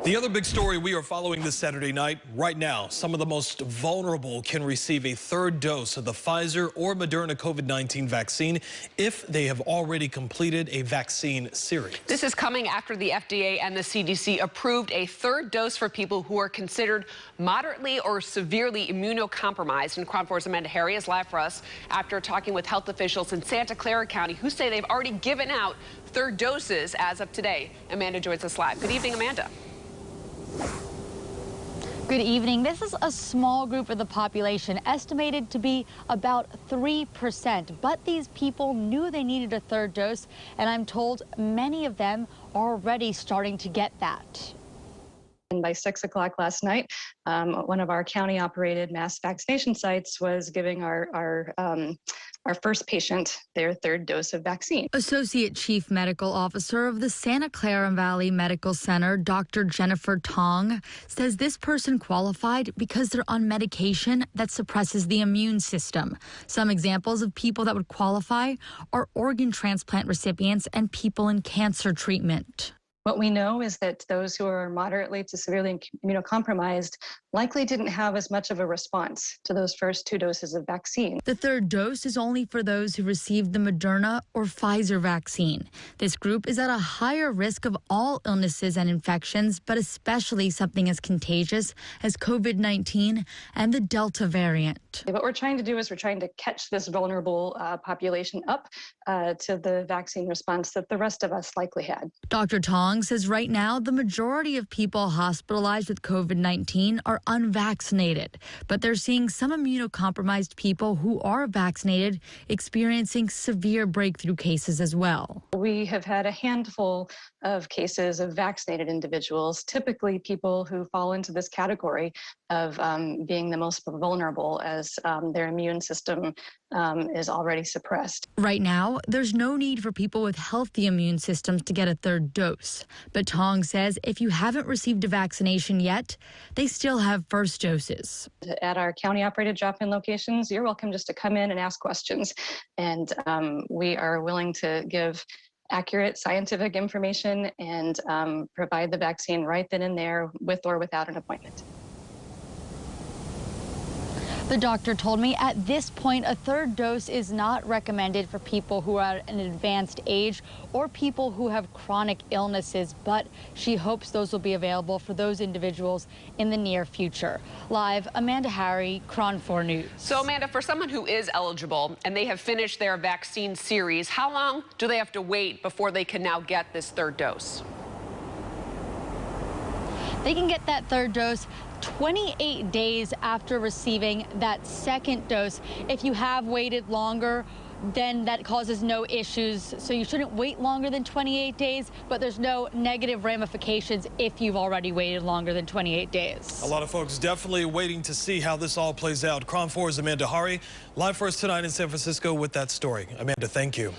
The other big story we are following this Saturday night, right now, some of the most vulnerable can receive a third dose of the Pfizer or Moderna COVID-19 vaccine if they have already completed a vaccine series. This is coming after the FDA and the CDC approved a third dose for people who are considered moderately or severely immunocompromised. And KRON 4's Amanda Harry is live for us after talking with health officials in Santa Clara County who say they've already given out third doses as of today. Amanda joins us live. Good evening, Amanda. Good evening. This is a small group of the population, estimated to be about 3%. But these people knew they needed a third dose, and I'm told many of them are already starting to get that. And by 6 o'clock last night, one of our county-operated mass vaccination sites was giving our first patient their third dose of vaccine. Associate Chief Medical Officer of the Santa Clara Valley Medical Center, Dr. Jennifer Tong, says this person qualified because they're on medication that suppresses the immune system. Some examples of people that would qualify are organ transplant recipients and people in cancer treatment. What we know is that those who are moderately to severely immunocompromised likely didn't have as much of a response to those first 2 doses of vaccine. The third dose is only for those who received the Moderna or Pfizer vaccine. This group is at a higher risk of all illnesses and infections, but especially something as contagious as COVID-19 and the Delta variant. What we're trying to do is we're trying to catch this vulnerable population up to the vaccine response that the rest of us likely had. Dr. Tong says right now the majority of people hospitalized with COVID-19 are unvaccinated, but they're seeing some immunocompromised people who are vaccinated experiencing severe breakthrough cases as well. We have had a handful of cases of vaccinated individuals, typically people who fall into this category of being the most vulnerable as their immune system is already suppressed. Right now, there's no need for people with healthy immune systems to get a third dose. But Tong says if you haven't received a vaccination yet, they still have first doses. At our county-operated drop-in locations, you're welcome just to come in and ask questions. And we are willing to give accurate scientific information and provide the vaccine right then and there with or without an appointment. The doctor told me at this point a third dose is not recommended for people who are at an advanced age or people who have chronic illnesses, but she hopes those will be available for those individuals in the near future. Live, Amanda Harry, KRON 4 News. So, Amanda, for someone who is eligible and they have finished their vaccine series, how long do they have to wait before they can now get this third dose? They can get that third dose 28 days after receiving that second dose. If you have waited longer, then that causes no issues. So you shouldn't wait longer than 28 days, but there's no negative ramifications if you've already waited longer than 28 days. A lot of folks definitely waiting to see how this all plays out. KRON 4's Amanda Hari, live for us tonight in San Francisco with that story. Amanda, thank you.